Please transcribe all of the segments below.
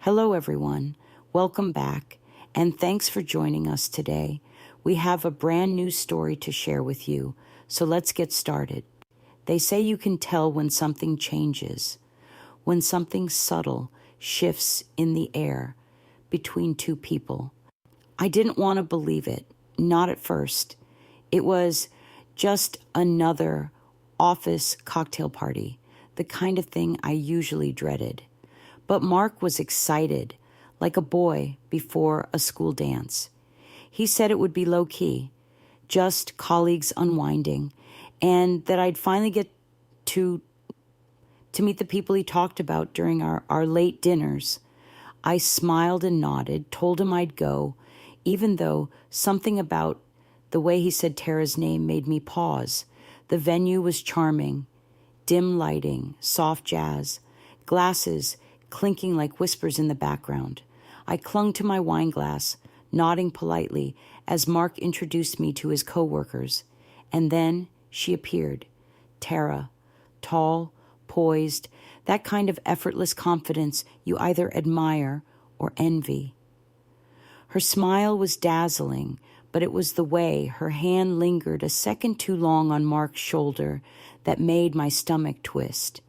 Hello, everyone. Welcome back, and thanks for joining us today. We have a brand new story to share with you, so let's get started. They say you can tell when something changes, when something subtle shifts in the air between two people. I didn't want to believe it, not at first. It was just another office cocktail party, the kind of thing I usually dreaded. But Mark was excited, like a boy before a school dance. He said it would be low-key, just colleagues unwinding, and that I'd finally get to meet the people he talked about during our late dinners. I smiled and nodded, told him I'd go, even though something about the way he said Tara's name made me pause. The venue was charming, dim lighting, soft jazz, glasses clinking like whispers in the background. I clung to my wine glass, nodding politely as Mark introduced me to his coworkers. And then she appeared, Tara, tall, poised, that kind of effortless confidence you either admire or envy. Her smile was dazzling, but it was the way her hand lingered a second too long on Mark's shoulder that made my stomach twist.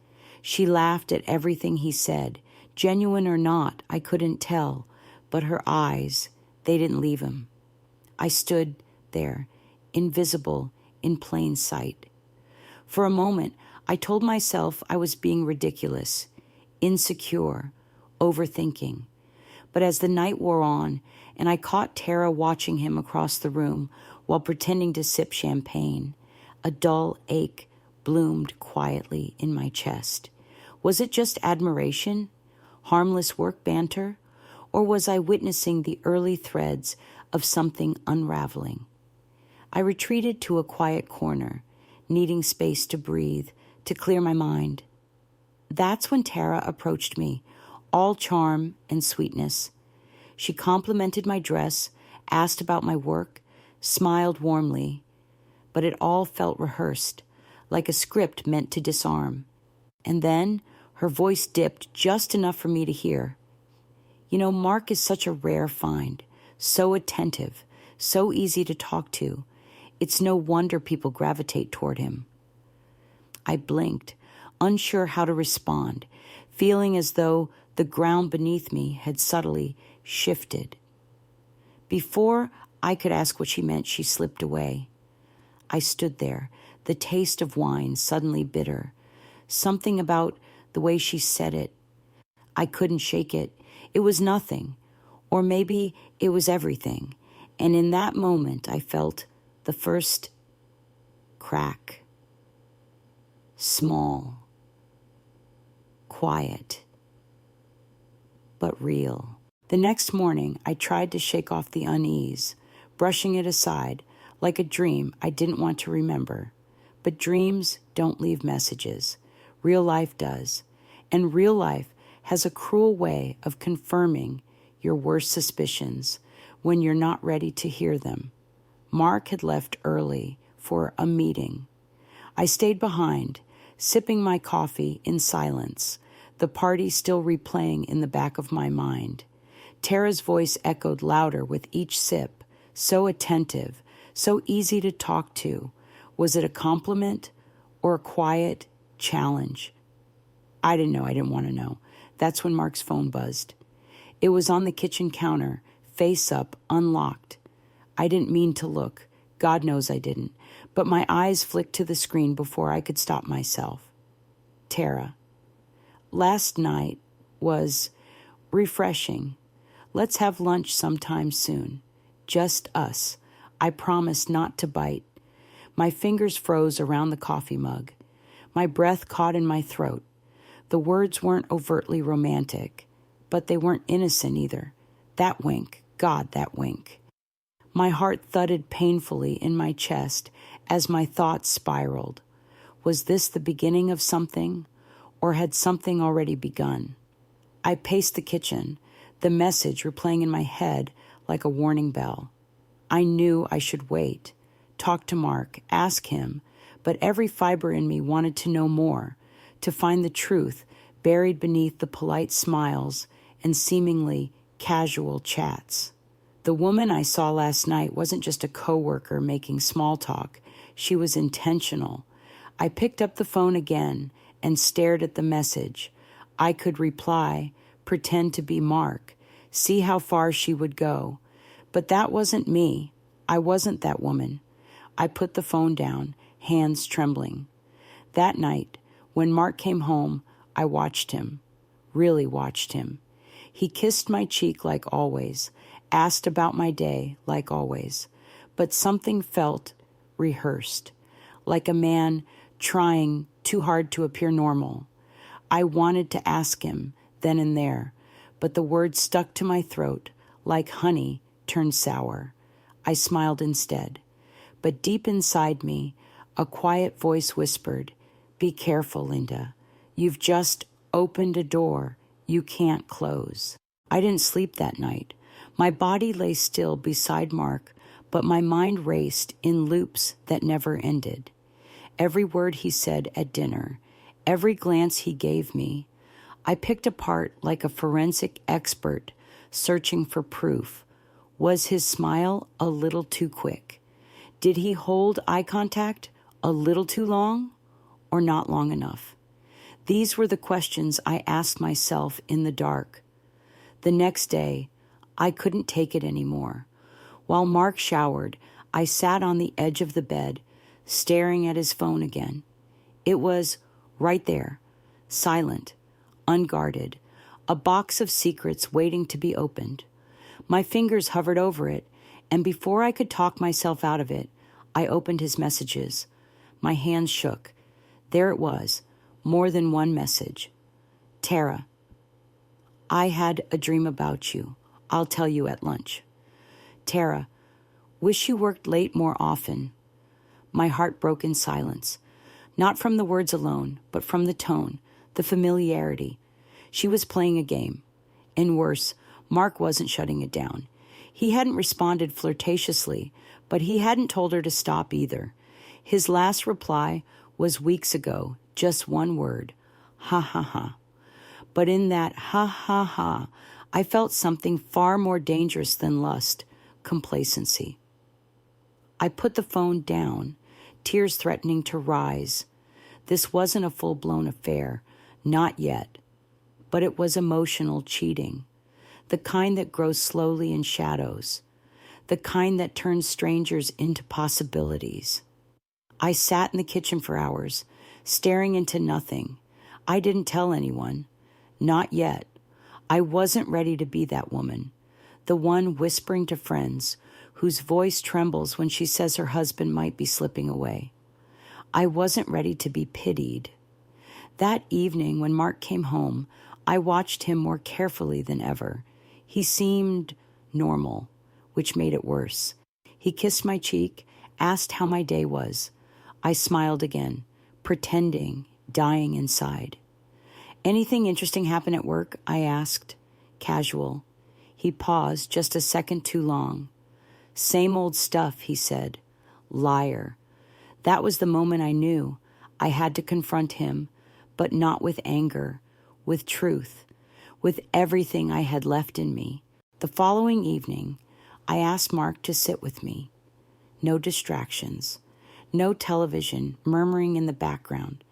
She laughed at everything he said. Genuine or not, I couldn't tell, but her eyes, they didn't leave him. I stood there, invisible, in plain sight. For a moment, I told myself I was being ridiculous, insecure, overthinking. But as the night wore on, and I caught Tara watching him across the room while pretending to sip champagne, a dull ache bloomed quietly in my chest. Was it just admiration? Harmless work banter? Or was I witnessing the early threads of something unraveling? I retreated to a quiet corner, needing space to breathe, to clear my mind. That's when Tara approached me, all charm and sweetness. She complimented my dress, asked about my work, smiled warmly, but it all felt rehearsed, like a script meant to disarm. And then her voice dipped just enough for me to hear. You know, Mark is such a rare find, so attentive, so easy to talk to. It's no wonder people gravitate toward him. I blinked, unsure how to respond, feeling as though the ground beneath me had subtly shifted. Before I could ask what she meant, she slipped away. I stood there, the taste of wine suddenly bitter. Something about the way she said it. I couldn't shake it. It was nothing, or maybe it was everything. And in that moment, I felt the first crack. Small, quiet, but real. The next morning, I tried to shake off the unease, brushing it aside like a dream I didn't want to remember. But dreams don't leave messages. Real life does. And real life has a cruel way of confirming your worst suspicions when you're not ready to hear them. Mark had left early for a meeting. I stayed behind, sipping my coffee in silence, the party still replaying in the back of my mind. Tara's voice echoed louder with each sip, so attentive, so easy to talk to. Was it a compliment or a quiet challenge? I didn't know. I didn't want to know. That's when Mark's phone buzzed. It was on the kitchen counter, face up, unlocked. I didn't mean to look. God knows I didn't. But my eyes flicked to the screen before I could stop myself. Tara. Last night was refreshing. Let's have lunch sometime soon. Just us. I promised not to bite. My fingers froze around the coffee mug. My breath caught in my throat. The words weren't overtly romantic, but they weren't innocent either. That wink, God, that wink. My heart thudded painfully in my chest as my thoughts spiraled. Was this the beginning of something, or had something already begun? I paced the kitchen, the message replaying in my head like a warning bell. I knew I should wait, talk to Mark, ask him, but every fiber in me wanted to know more, to find the truth buried beneath the polite smiles and seemingly casual chats. The woman I saw last night wasn't just a coworker making small talk. She was intentional. I picked up the phone again and stared at the message. I could reply, pretend to be Mark, see how far she would go. But that wasn't me. I wasn't that woman. I put the phone down, hands trembling. That night, when Mark came home, I watched him, really watched him. He kissed my cheek like always, asked about my day like always, but something felt rehearsed, like a man trying too hard to appear normal. I wanted to ask him then and there, but the words stuck to my throat like honey turned sour. I smiled instead, but deep inside me, a quiet voice whispered, "Be careful, Linda. You've just opened a door you can't close." I didn't sleep that night. My body lay still beside Mark, but my mind raced in loops that never ended. Every word he said at dinner, every glance he gave me, I picked apart like a forensic expert searching for proof. Was his smile a little too quick? Did he hold eye contact a little too long or not long enough? These were the questions I asked myself in the dark. The next day, I couldn't take it anymore. While Mark showered, I sat on the edge of the bed, staring at his phone again. It was right there, silent, unguarded, a box of secrets waiting to be opened. My fingers hovered over it, and before I could talk myself out of it, I opened his messages. My hands shook. There it was, more than one message. "Tara, I had a dream about you. I'll tell you at lunch." "Tara, wish you worked late more often." My heart broke in silence, not from the words alone, but from the tone, the familiarity. She was playing a game. And worse, Mark wasn't shutting it down. He hadn't responded flirtatiously, but he hadn't told her to stop either. His last reply was weeks ago, just one word, "Ha ha ha." But in that ha ha ha, I felt something far more dangerous than lust, complacency. I put the phone down, tears threatening to rise. This wasn't a full-blown affair, not yet, but it was emotional cheating, the kind that grows slowly in shadows, the kind that turns strangers into possibilities. I sat in the kitchen for hours, staring into nothing. I didn't tell anyone. Not yet. I wasn't ready to be that woman, the one whispering to friends, whose voice trembles when she says her husband might be slipping away. I wasn't ready to be pitied. That evening when Mark came home, I watched him more carefully than ever. He seemed normal, which made it worse. He kissed my cheek, asked how my day was. I smiled again, pretending, dying inside. "Anything interesting happen at work?" I asked. Casual. He paused just a second too long. "Same old stuff," he said. Liar. That was the moment I knew I had to confront him, but not with anger, with truth, with everything I had left in me. The following evening, I asked Mark to sit with me. No distractions, no television murmuring in the background,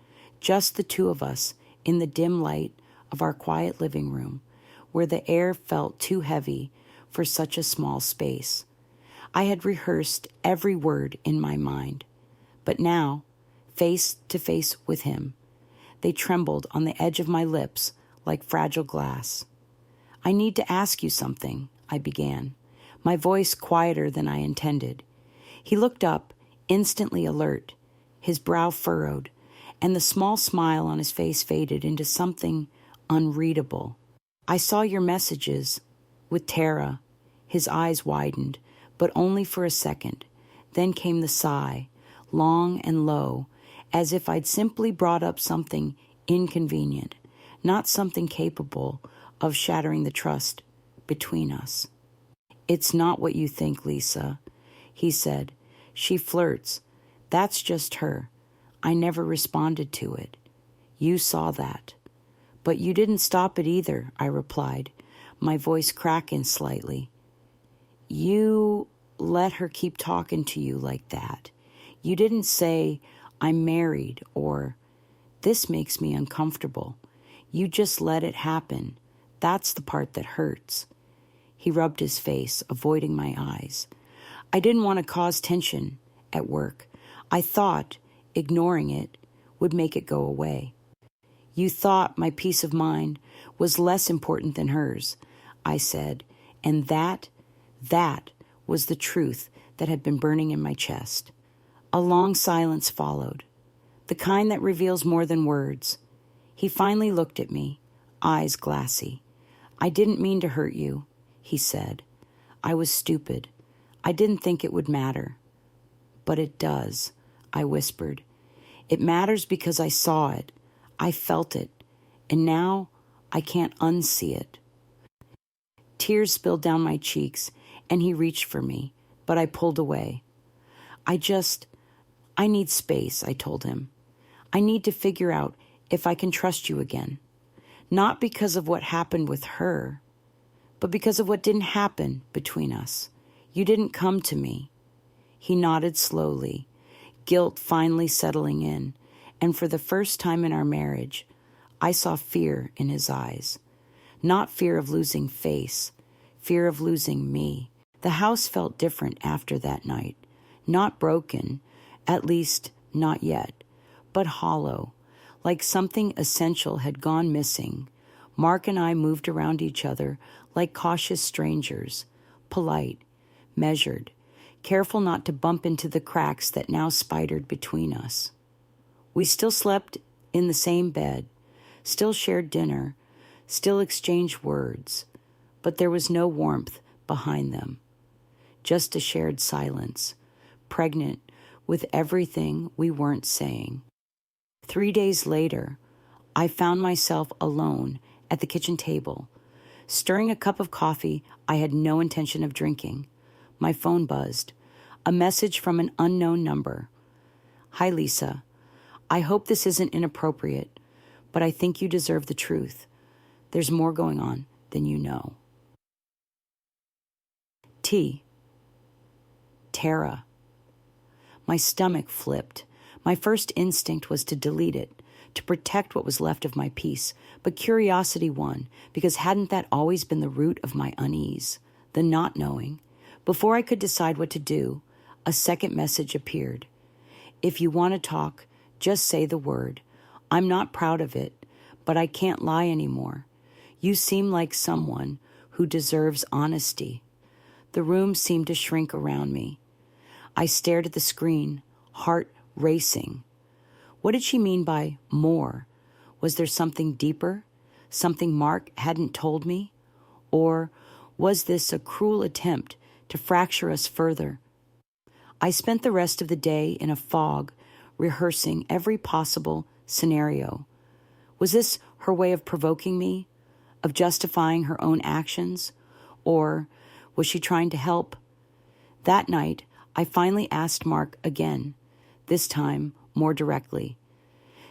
just the two of us in the dim light of our quiet living room, where the air felt too heavy for such a small space. I had rehearsed every word in my mind, but now, face to face with him, they trembled on the edge of my lips like fragile glass. "I need to ask you something," I began, my voice quieter than I intended. He looked up, instantly alert, his brow furrowed, and the small smile on his face faded into something unreadable. "I saw your messages with Tara." His eyes widened, but only for a second. Then came the sigh, long and low, as if I'd simply brought up something inconvenient, not something capable of shattering the trust between us. "It's not what you think, Lisa," he said. "She flirts. That's just her. I never responded to it. You saw that." "But you didn't stop it either," I replied. my voice cracking slightly. You let her keep talking to you like that. You didn't say, I'm married, or this makes me uncomfortable. You just let it happen. That's the part that hurts. He rubbed his face, avoiding my eyes. I didn't want to cause tension at work. I thought ignoring it would make it go away. You thought my peace of mind was less important than hers, I said, and that was the truth that had been burning in my chest. A long silence followed, the kind that reveals more than words. He finally looked at me, eyes glassy. I didn't mean to hurt you, he said. I was stupid. I didn't think it would matter. But it does, I whispered. It matters because I saw it. I felt it. And now I can't unsee it. Tears spilled down my cheeks, and he reached for me, but I pulled away. I need space, I told him. I need to figure out if I can trust you again. Not because of what happened with her, but because of what didn't happen between us. You didn't come to me. He nodded slowly, guilt finally settling in, and for the first time in our marriage, I saw fear in his eyes. Not fear of losing face, fear of losing me. The house felt different after that night. Not broken, at least not yet, but hollow, like something essential had gone missing. Mark and I moved around each other like cautious strangers, polite, measured, careful not to bump into the cracks that now spidered between us. We still slept in the same bed, still shared dinner, still exchanged words, but there was no warmth behind them, just a shared silence, pregnant with everything we weren't saying. 3 days later, I found myself alone at the kitchen table, stirring a cup of coffee I had no intention of drinking. My phone buzzed, a message from an unknown number. Hi, Lisa. I hope this isn't inappropriate, but I think you deserve the truth. There's more going on than you know. T. Tara. My stomach flipped. My first instinct was to delete it, to protect what was left of my peace, but curiosity won, because hadn't that always been the root of my unease, the not knowing? Before I could decide what to do, a second message appeared. If you want to talk, just say the word. I'm not proud of it, but I can't lie anymore. You seem like someone who deserves honesty. The room seemed to shrink around me. I stared at the screen, heart racing. What did she mean by more? Was there something deeper? Something Mark hadn't told me? Or was this a cruel attempt to fracture us further? I spent the rest of the day in a fog, rehearsing every possible scenario. Was this her way of provoking me? Of justifying her own actions? Or was she trying to help? That night, I finally asked Mark again, this time more directly.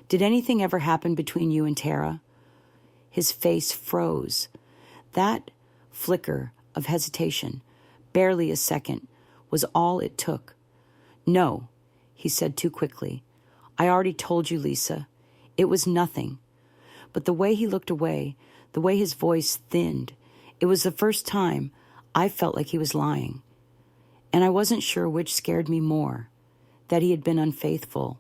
Did anything ever happen between you and Tara? His face froze. That flicker of hesitation, barely a second, was all it took. No, he said too quickly. I already told you, Lisa. It was nothing. But the way he looked away, the way his voice thinned, it was the first time I felt like he was lying. And I wasn't sure which scared me more, that he had been unfaithful,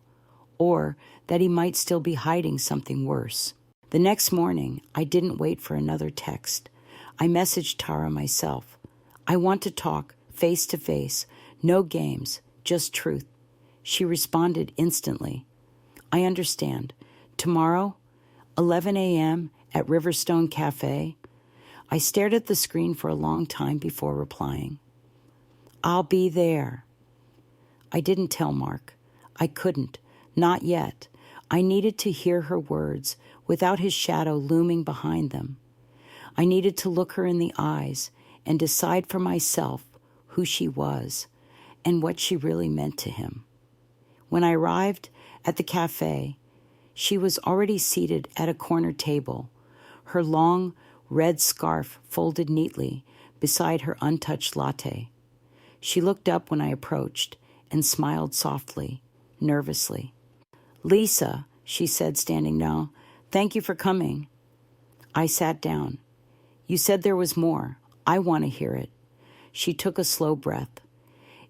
or that he might still be hiding something worse. The next morning, I didn't wait for another text. I messaged Tara myself. I want to talk, face to face, no games, just truth. She responded instantly. I understand. Tomorrow, 11 a.m. at Riverstone Cafe. I stared at the screen for a long time before replying. I'll be there. I didn't tell Mark. I couldn't. Not yet. I needed to hear her words without his shadow looming behind them. I needed to look her in the eyes and decide for myself who she was and what she really meant to him. When I arrived at the cafe, she was already seated at a corner table, her long, red scarf folded neatly beside her untouched latte. She looked up when I approached and smiled softly, nervously. "Lisa," she said, standing now, "thank you for coming." I sat down. "You said there was more. I want to hear it." She took a slow breath.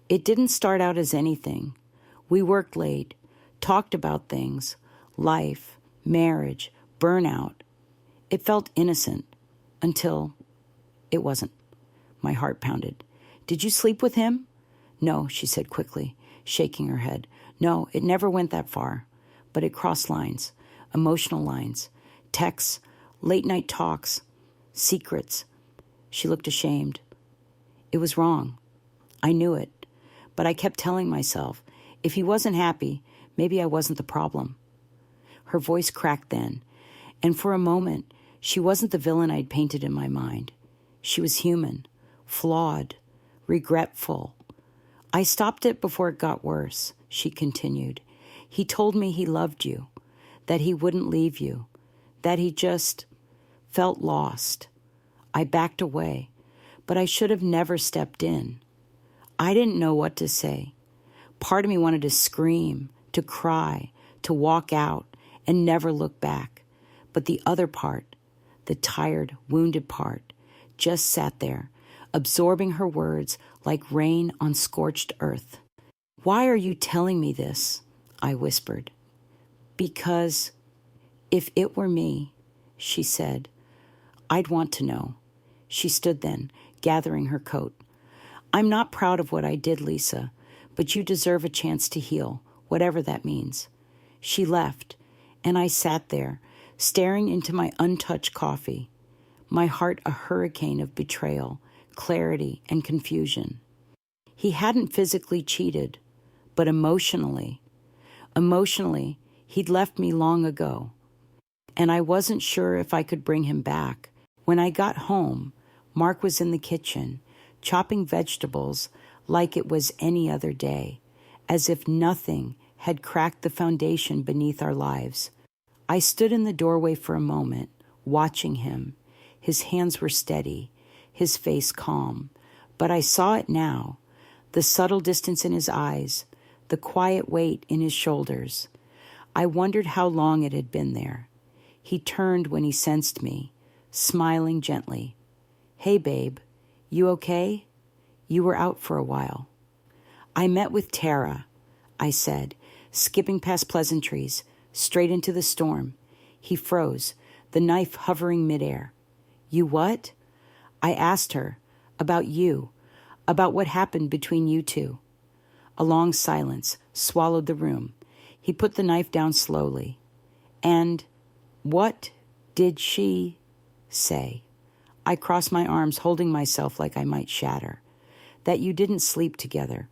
"It didn't start out as anything. We worked late, talked about things, life, marriage, burnout. It felt innocent until it wasn't." My heart pounded. "Did you sleep with him?" "No," she said quickly, shaking her head. "No, it never went that far. But it crossed lines, emotional lines, texts, late-night talks, secrets." She looked ashamed. "It was wrong. I knew it. But I kept telling myself, if he wasn't happy, maybe I wasn't the problem." Her voice cracked then, and for a moment, she wasn't the villain I'd painted in my mind. She was human, flawed, regretful. "I stopped it before it got worse," she continued. "He told me he loved you, that he wouldn't leave you, that he just felt lost. I backed away, but I should have never stepped in. I didn't know what to say. Part of me wanted to scream, to cry, to walk out and never look back. But the other part, the tired, wounded part, just sat there, absorbing her words like rain on scorched earth. "Why are you telling me this?" I whispered. "Because if it were me," she said, "I'd want to know." She stood then, gathering her coat. "I'm not proud of what I did, Lisa, but you deserve a chance to heal, whatever that means." She left, and I sat there, staring into my untouched coffee, my heart a hurricane of betrayal, clarity, and confusion. He hadn't physically cheated, but emotionally, he'd left me long ago, and I wasn't sure if I could bring him back. When I got home, Mark was in the kitchen, chopping vegetables like it was any other day, as if nothing had cracked the foundation beneath our lives. I stood in the doorway for a moment, watching him. His hands were steady, his face calm, but I saw it now, the subtle distance in his eyes, the quiet weight in his shoulders. I wondered how long it had been there. He turned when he sensed me, smiling gently. "Hey, babe, you okay? You were out for a while." "I met with Tara," I said, skipping past pleasantries, straight into the storm. He froze, the knife hovering midair. "You what?" I asked her, "About you, about what happened between you two." A long silence swallowed the room. He put the knife down slowly. "And what did she say?" I crossed my arms, holding myself like I might shatter. "That you didn't sleep together.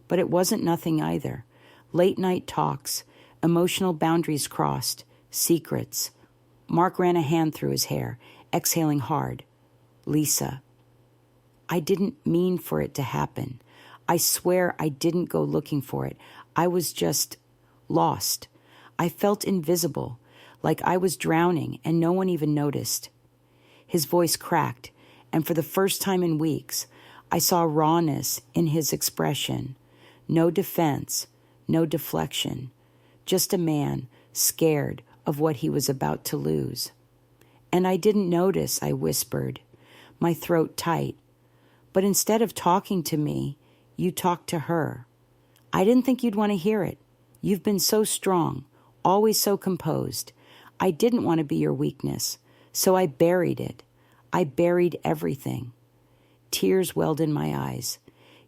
But it wasn't nothing either. Late night talks, emotional boundaries crossed, secrets." Mark ran a hand through his hair, exhaling hard. "Lisa, I didn't mean for it to happen. I swear I didn't go looking for it. I was just lost. I felt invisible, like I was drowning and no one even noticed." His voice cracked, and for the first time in weeks, I saw rawness in his expression. No defense, no deflection. Just a man scared of what he was about to lose. "And I didn't notice," I whispered, my throat tight. "But instead of talking to me, you talked to her. I didn't think you'd want to hear it. You've been so strong, always so composed. I didn't want to be your weakness, so I buried it. I buried everything." Tears welled in my eyes.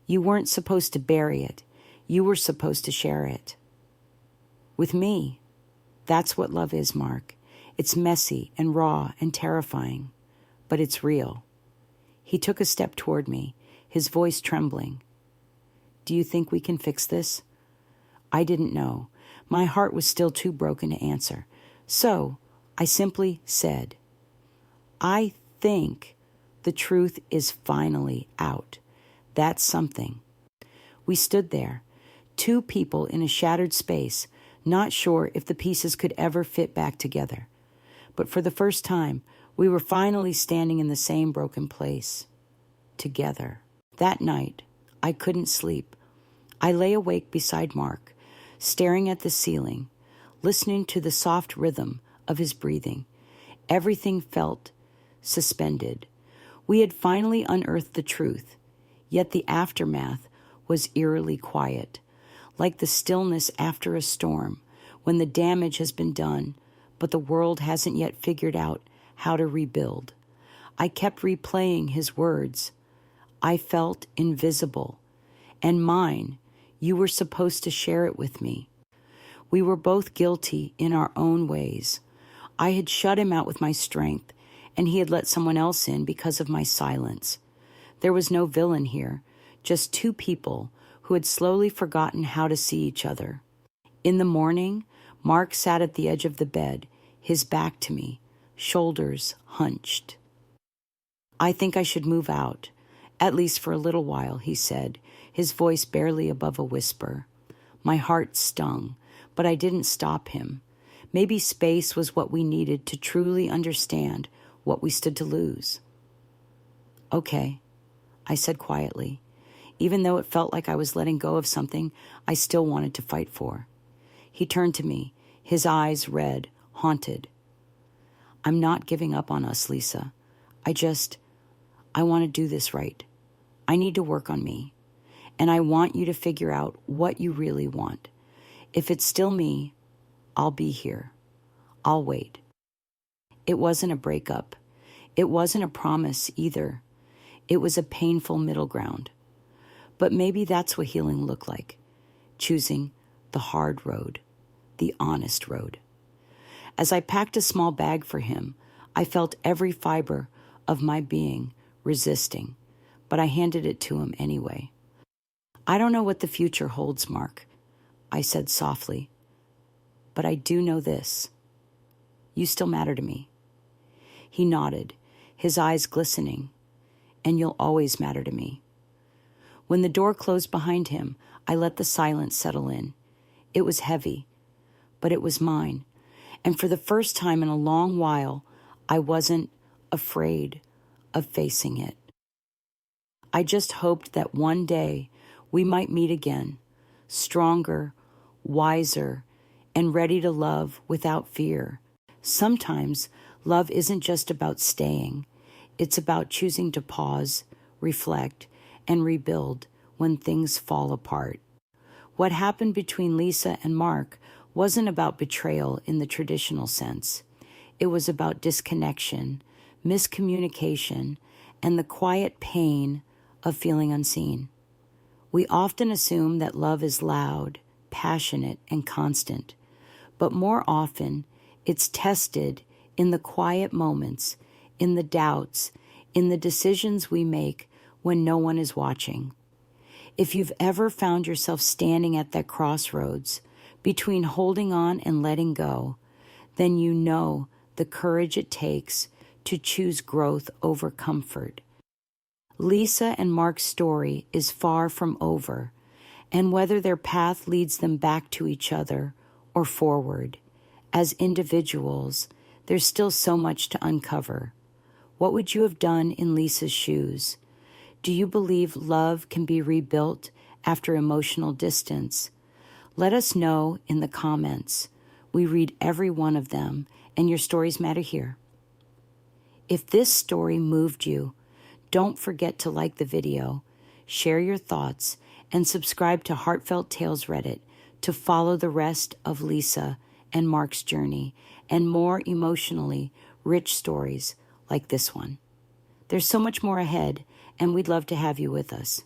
"You weren't supposed to bury it. You were supposed to share it. With me. That's what love is, Mark. It's messy and raw and terrifying, but it's real." He took a step toward me, his voice trembling. "Do you think we can fix this?" I didn't know. My heart was still too broken to answer. So I simply said, "I think the truth is finally out. That's something." We stood there, two people in a shattered space, not sure if the pieces could ever fit back together. But for the first time, We were finally standing in the same broken place, together. That night, I couldn't sleep. I lay awake beside Mark, staring at the ceiling, listening to the soft rhythm of his breathing. Everything felt suspended. We had finally unearthed the truth, yet the aftermath was eerily quiet, like the stillness after a storm, when the damage has been done, but the world hasn't yet figured out how to rebuild. I kept replaying his words. I felt invisible, and mine, you were supposed to share it with me. We were both guilty in our own ways. I had shut him out with my strength, and he had let someone else in because of my silence. There was no villain here, just two people who had slowly forgotten how to see each other. In the morning, Mark sat at the edge of the bed, his back to me, shoulders hunched. I think I should move out, at least for a little while, he said, his voice barely above a whisper. My heart stung, but I didn't stop him. Maybe space was what we needed to truly understand what we stood to lose. Okay, I said quietly. Even though it felt like I was letting go of something I still wanted to fight for. He turned to me, his eyes red, haunted. I'm not giving up on us, Lisa. I want to do this right. I need to work on me. And I want you to figure out what you really want. If it's still me, I'll be here. I'll wait. It wasn't a breakup. It wasn't a promise either. It was a painful middle ground. But maybe that's what healing looked like. Choosing the hard road, the honest road. As I packed a small bag for him, I felt every fiber of my being resisting, but I handed it to him anyway. I don't know what the future holds, Mark, I said softly, but I do know this. You still matter to me. He nodded, his eyes glistening, and you'll always matter to me. When the door closed behind him, I let the silence settle in. It was heavy, but it was mine. And for the first time in a long while, I wasn't afraid of facing it. I just hoped that one day we might meet again, stronger, wiser, and ready to love without fear. Sometimes love isn't just about staying. It's about choosing to pause, reflect, and rebuild when things fall apart. What happened between Lisa and Mark wasn't about betrayal in the traditional sense. It was about disconnection, miscommunication, and the quiet pain of feeling unseen. We often assume that love is loud, passionate, and constant, but more often it's tested in the quiet moments, in the doubts, in the decisions we make when no one is watching. If you've ever found yourself standing at that crossroads between holding on and letting go, then you know the courage it takes to choose growth over comfort. Lisa and Mark's story is far from over, and whether their path leads them back to each other or forward, as individuals, there's still so much to uncover. What would you have done in Lisa's shoes? Do you believe love can be rebuilt after emotional distance? Let us know in the comments. We read every one of them, and your stories matter here. If this story moved you, don't forget to like the video, share your thoughts, and subscribe to Heartfelt Tales Reddit to follow the rest of Lisa and Mark's journey and more emotionally rich stories like this one. There's so much more ahead, and we'd love to have you with us.